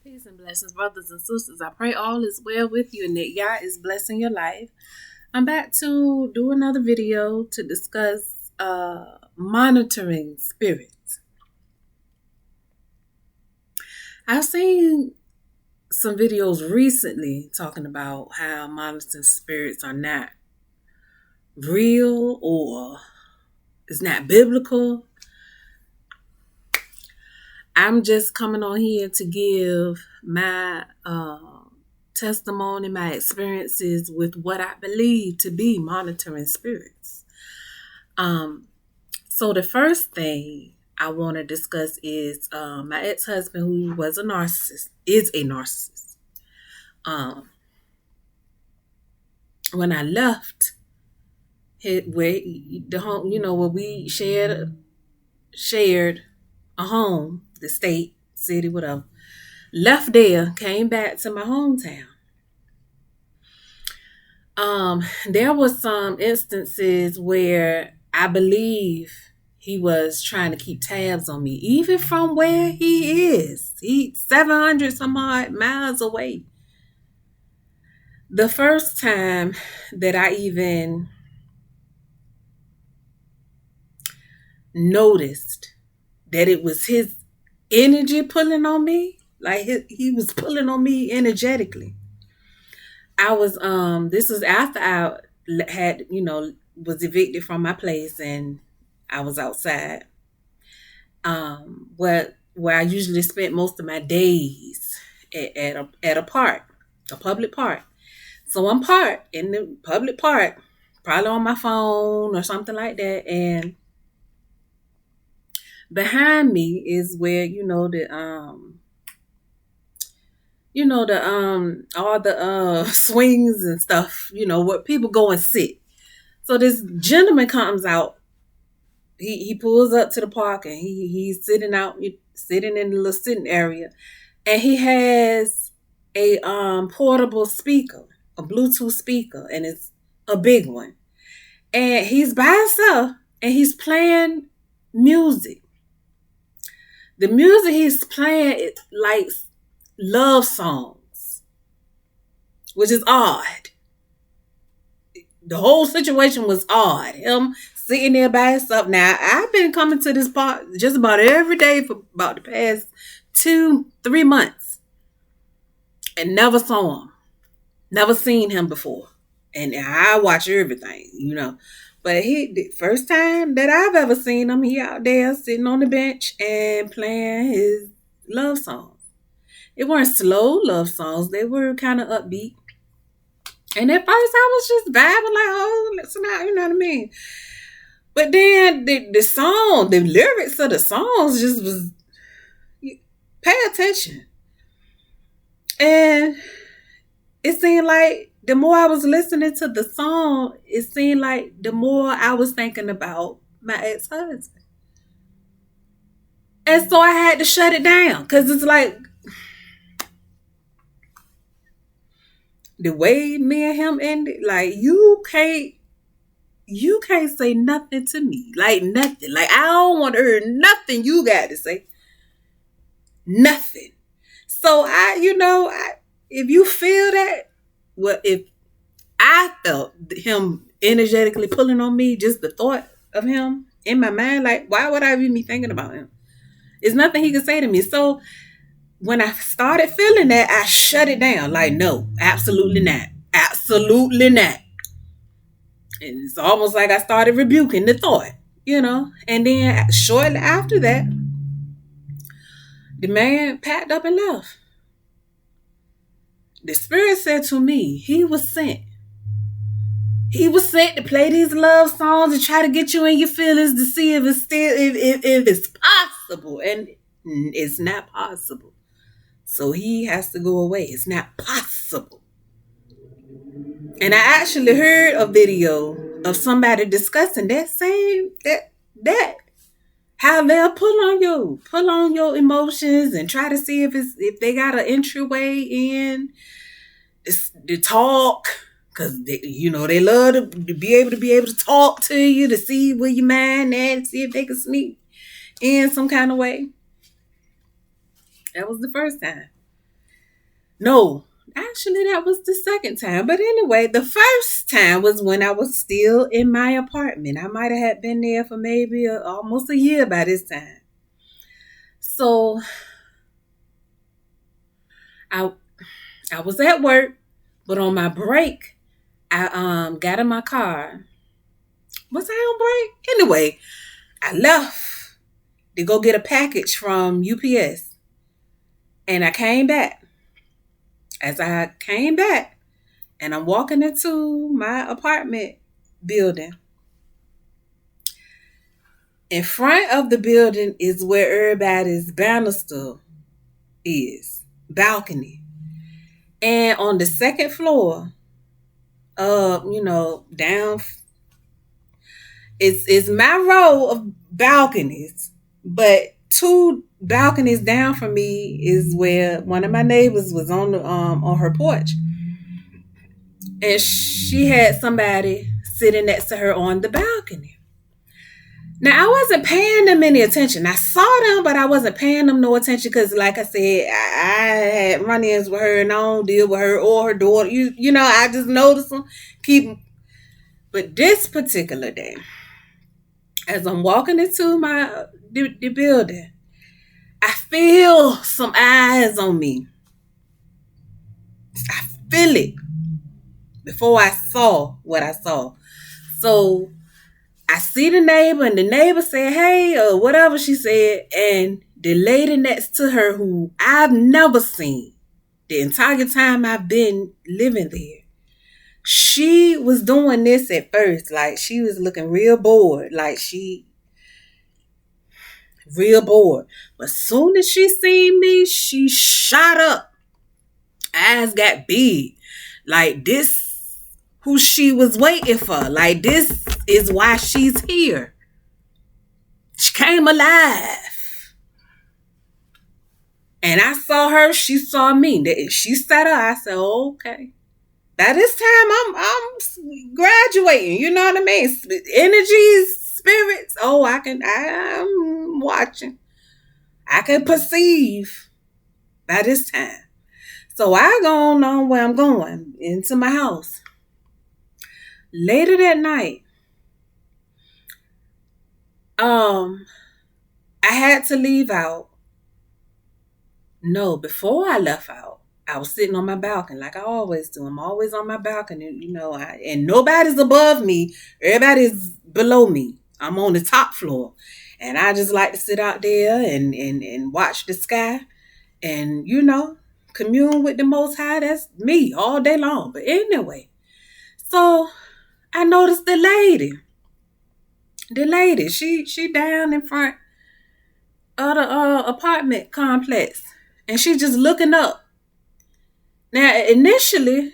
Peace and blessings, brothers and sisters. I pray all is well with you and that Yah is blessing your life. I'm back to do another video to discuss monitoring spirits. I've seen some videos recently talking about how monitoring spirits are not real or it's not biblical. I'm just coming on here to give my testimony, my experiences with what I believe to be monitoring spirits. So the first thing I want to discuss is my ex-husband, who was a narcissist, is a narcissist. When I left where the home, where we shared a home, the state, city, whatever. Left there, came back to my hometown. There was some instances where I believe he was trying to keep tabs on me, even from where he is. He's 700 some odd miles away. The first time that I even noticed that it was his energy pulling on me, like he was pulling on me energetically. I was this was after I had, was evicted from my place and I was outside. Where I usually spent most of my days at a park, a public park. So I'm parked in the public park, probably on my phone or something like that, and behind me is where all the swings and stuff, where people go and sit. So this gentleman comes out. He pulls up to the park and he's sitting in the little sitting area, and he has a portable speaker, a Bluetooth speaker, and it's a big one. And he's by himself and he's playing music. The music he's playing is like love songs, which is odd. The whole situation was odd. Him sitting there by himself. Now, I've been coming to this park just about every day for about the past 2-3 months and never saw him. Never seen him before. And I watch everything. But the first time that I've ever seen him, he out there sitting on the bench and playing his love songs. It weren't slow love songs. They were kind of upbeat. And at first I was just vibing like, oh, listen out, you know what I mean? But then the song, the lyrics of the songs just was, pay attention. And it seemed like the more I was listening to the song, it seemed like the more I was thinking about my ex-husband. And so I had to shut it down because it's like the way me and him ended, like you can't say nothing to me. Like nothing. Like I don't want to hear nothing you got to say. Nothing. So if you feel that, well, if I felt him energetically pulling on me, just the thought of him in my mind, like why would I even be thinking about him? There's nothing he could say to me. So when I started feeling that, I shut it down. Like, no, absolutely not. Absolutely not. And it's almost like I started rebuking the thought, And then shortly after that, the man packed up and left. The spirit said to me, he was sent. He was sent to play these love songs and try to get you in your feelings to see if it's possible. And it's not possible. So he has to go away. It's not possible. And I actually heard a video of somebody discussing that how they'll pull on your emotions and try to see if they got an entryway in to talk, because they love to be able to talk to you, to see where your mind at, to see if they can sneak in some kind of way. That was the first time. No, actually, that was the second time. But anyway, the first time was when I was still in my apartment. I might have had been there for maybe almost a year by this time. So I I was at work, but on my break, I got in my car. Was I on break? Anyway, I left to go get a package from UPS, and I came back. As I came back, and I'm walking into my apartment building. In front of the building is where everybody's banister is, balcony. And on the second floor, down, it's my row of balconies, but two balconies down from me is where one of my neighbors was on her porch, and she had somebody sitting next to her on the balcony. Now I wasn't paying them any attention. I saw them, but I wasn't paying them no attention because, like I said, I had run-ins with her and I don't deal with her or her daughter. I just noticed them. Keep. But this particular day, as I'm walking into the building, I feel some eyes on me. I feel it before I saw what I saw. So I see the neighbor, and the neighbor said, "Hey," or whatever she said, and the lady next to her, who I've never seen the entire time I've been living there, she was doing this at first, like she was looking real bored, real bored. But soon as she seen me, she shot up. Eyes got big, like this, who she was waiting for. Like this is why she's here. She came alive. And I saw her, she saw me. She sat up. I said, okay. By this time, I'm graduating. You know what I mean? Energies, spirits. Oh, I'm watching. I can perceive by this time. So I go on where I'm going, into my house. Later that night, I had to leave out. No, before I left out, I was sitting on my balcony like I always do. I'm always on my balcony, and nobody's above me. Everybody's below me. I'm on the top floor. And I just like to sit out there and watch the sky and, commune with the Most High. That's me all day long. But anyway, so I noticed the lady. The lady, she down in front of the apartment complex, and she just looking up. Now, initially,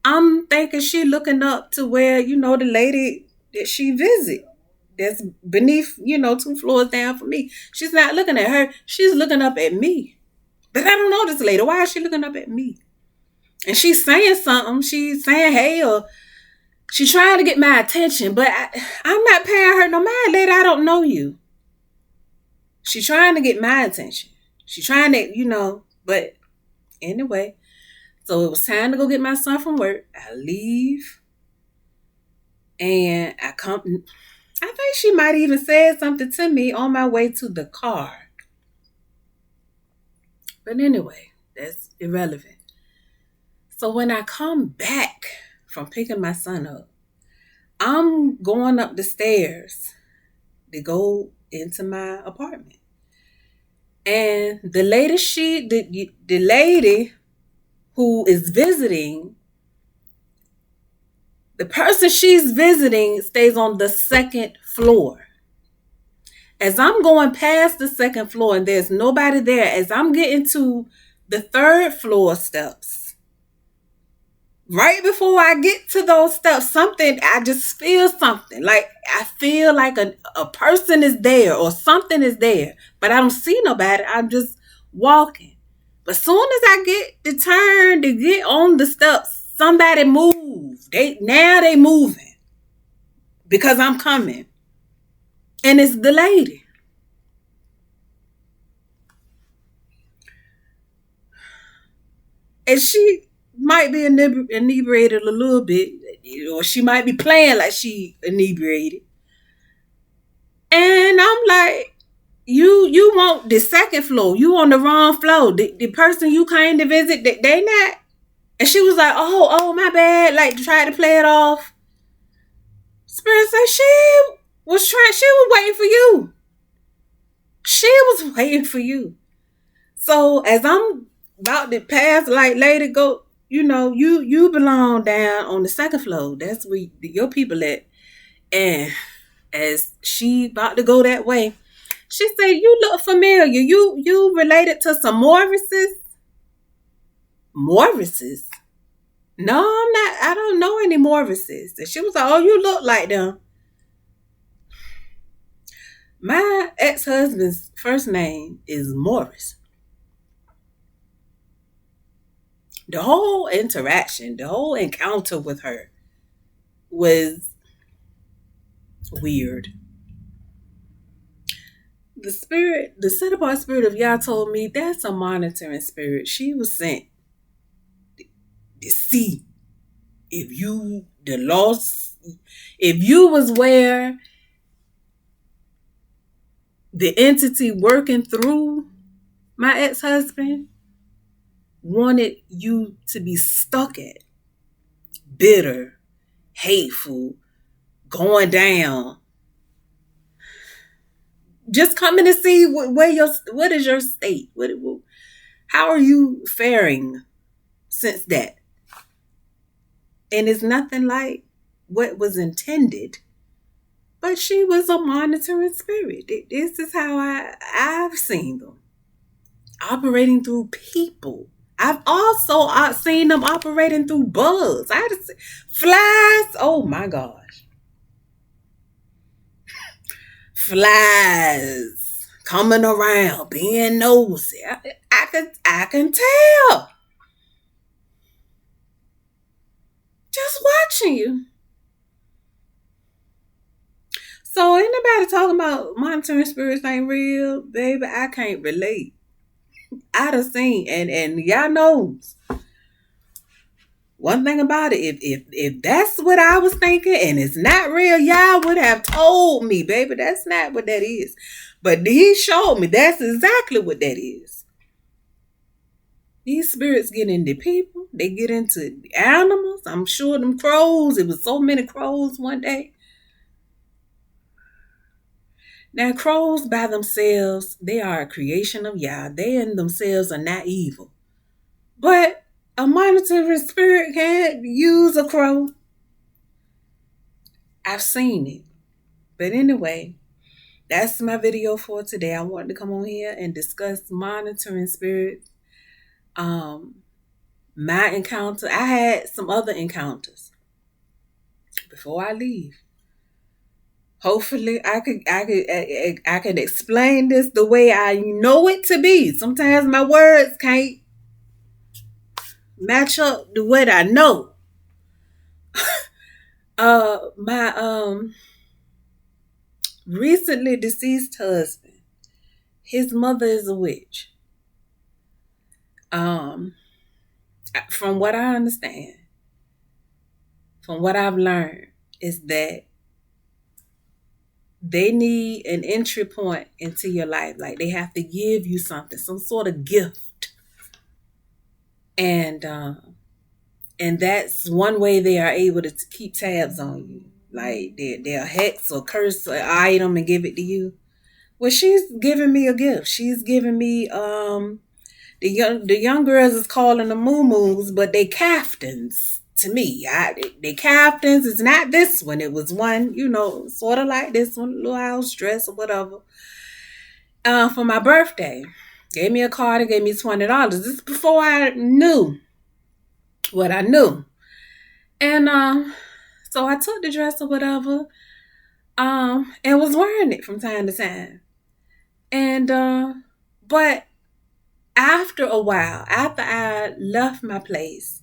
I'm thinking she looking up to where, the lady that she visit, that's beneath, two floors down from me. She's not looking at her. She's looking up at me. But I don't know this lady. Why is she looking up at me? And she's saying something. She's saying, hey, or she's trying to get my attention. But I'm not paying her no mind, lady. I don't know you. She's trying to get my attention. She's trying to, but anyway. So it was time to go get my son from work. I leave. And I come. I think she might even said something to me on my way to the car. But anyway, that's irrelevant. So when I come back from picking my son up, I'm going up the stairs to go into my apartment. And the lady who is visiting, the person she's visiting stays on the second floor. As I'm going past the second floor and there's nobody there, as I'm getting to the third floor steps, right before I get to those steps, I just feel something. Like I feel like a person is there or something is there, but I don't see nobody. I'm just walking. But soon as I get the turn to get on the steps, somebody moves. They moving because I'm coming. And it's the lady. And she might be inebriated a little bit, or she might be playing like she inebriated. And I'm like, you want the second floor. You on the wrong floor. The person you came to visit, they not. And she was like, oh, my bad. Like, try to play it off. Spirit said she was waiting for you. She was waiting for you. So as I'm about to pass, like, lady, go, you belong down on the second floor. That's where your people at. And as she about to go that way, she said, you look familiar. You related to some Morrises? Morrises? No, I'm not. I don't know any Morrises. And she was like, oh, you look like them. My ex-husband's first name is Morris. The whole interaction, the whole encounter with her was weird. The set apart spirit of Yah told me that's a monitoring spirit. She was sent to see if you was where the entity working through my ex-husband wanted you to be stuck at, bitter, hateful, going down. Just coming to see what is your state? How are you faring since that? And it's nothing like what was intended. But she was a monitoring spirit. This is how I've seen them operating through people. I've also seen them operating through bugs. I just flies. Oh my gosh, flies coming around, being nosy. I can tell. Just watching you. So anybody talking about monitoring spirits ain't real, baby, I can't relate. I done seen, and y'all knows. One thing about it, if that's what I was thinking and it's not real, y'all would have told me, baby, that's not what that is. But he showed me that's exactly what that is. These spirits get into people, they get into animals. I'm sure them crows, it was so many crows one day. Now, crows by themselves, they are a creation of Yah. They in themselves are not evil. But a monitoring spirit can't use a crow. I've seen it. But anyway, that's my video for today. I wanted to come on here and discuss monitoring spirits. My encounter, I had some other encounters before I leave. Hopefully I can explain this the way I know it to be. Sometimes my words can't match up to what I know. My recently deceased husband, his mother is a witch. From what I understand, from what I've learned, is that they need an entry point into your life. Like they have to give you something, some sort of gift. And that's one way they are able to keep tabs on you. Like they'll hex or curse an item and give it to you. Well, she's giving me a gift. She's giving me the young girls is calling them moo-moos, but they caftans to me. They caftans. It's not this one. It was one, sort of like this one, little house dress or whatever. For my birthday, gave me a card and gave me $20. This is before I knew what I knew, and so I took the dress or whatever, and was wearing it from time to time, and but after a while, after I left my place.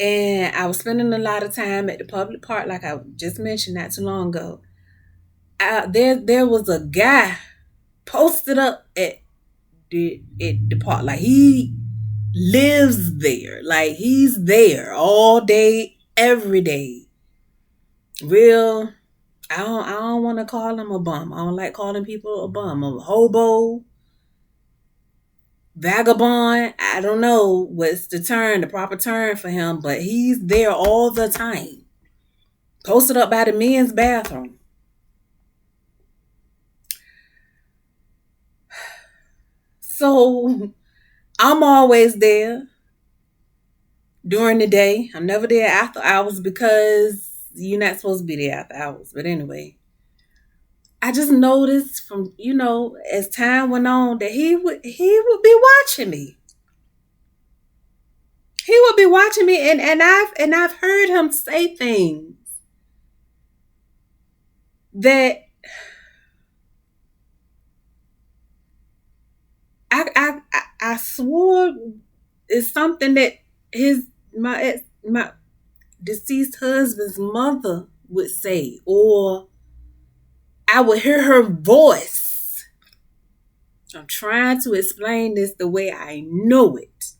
And I was spending a lot of time at the public park, like I just mentioned not too long ago. There was a guy posted up at the park. Like he lives there. Like he's there all day, every day. Real. I don't want to call him a bum. I don't like calling people a bum. A hobo, vagabond. I don't know what's the proper term for him, but he's there all the time. Posted up by the men's bathroom. So I'm always there during the day. I'm never there after hours because you're not supposed to be there after hours. But anyway, I just noticed from as time went on that he would be watching me. He would be watching me, and I've heard him say things that I swore is something that my deceased husband's mother would say, or I would hear her voice. I'm trying to explain this the way I know it.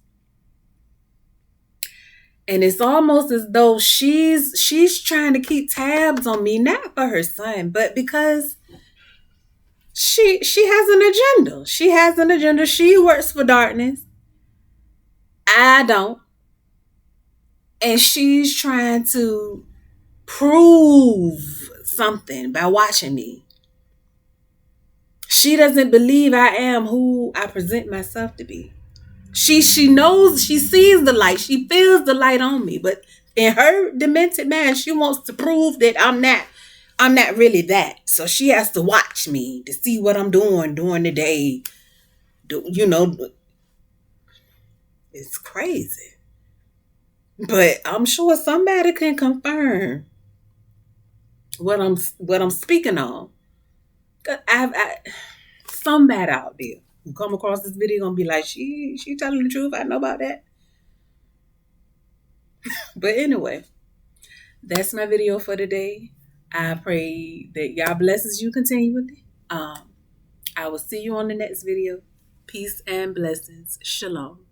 And it's almost as though she's trying to keep tabs on me, not for her son, but because she has an agenda. She has an agenda. She works for darkness. I don't. And she's trying to prove something by watching me. She doesn't believe I am who I present myself to be. She knows, she sees the light, she feels the light on me, but in her demented mind, she wants to prove that I'm not really that. So she has to watch me to see what I'm doing during the day. It's crazy. But I'm sure somebody can confirm what I'm speaking on. 'Cause somebody out there who come across this video gonna be like, she telling the truth. I know about that. But anyway, that's my video for today. I pray that y'all blesses you continually. I will see you on the next video. Peace and blessings. Shalom.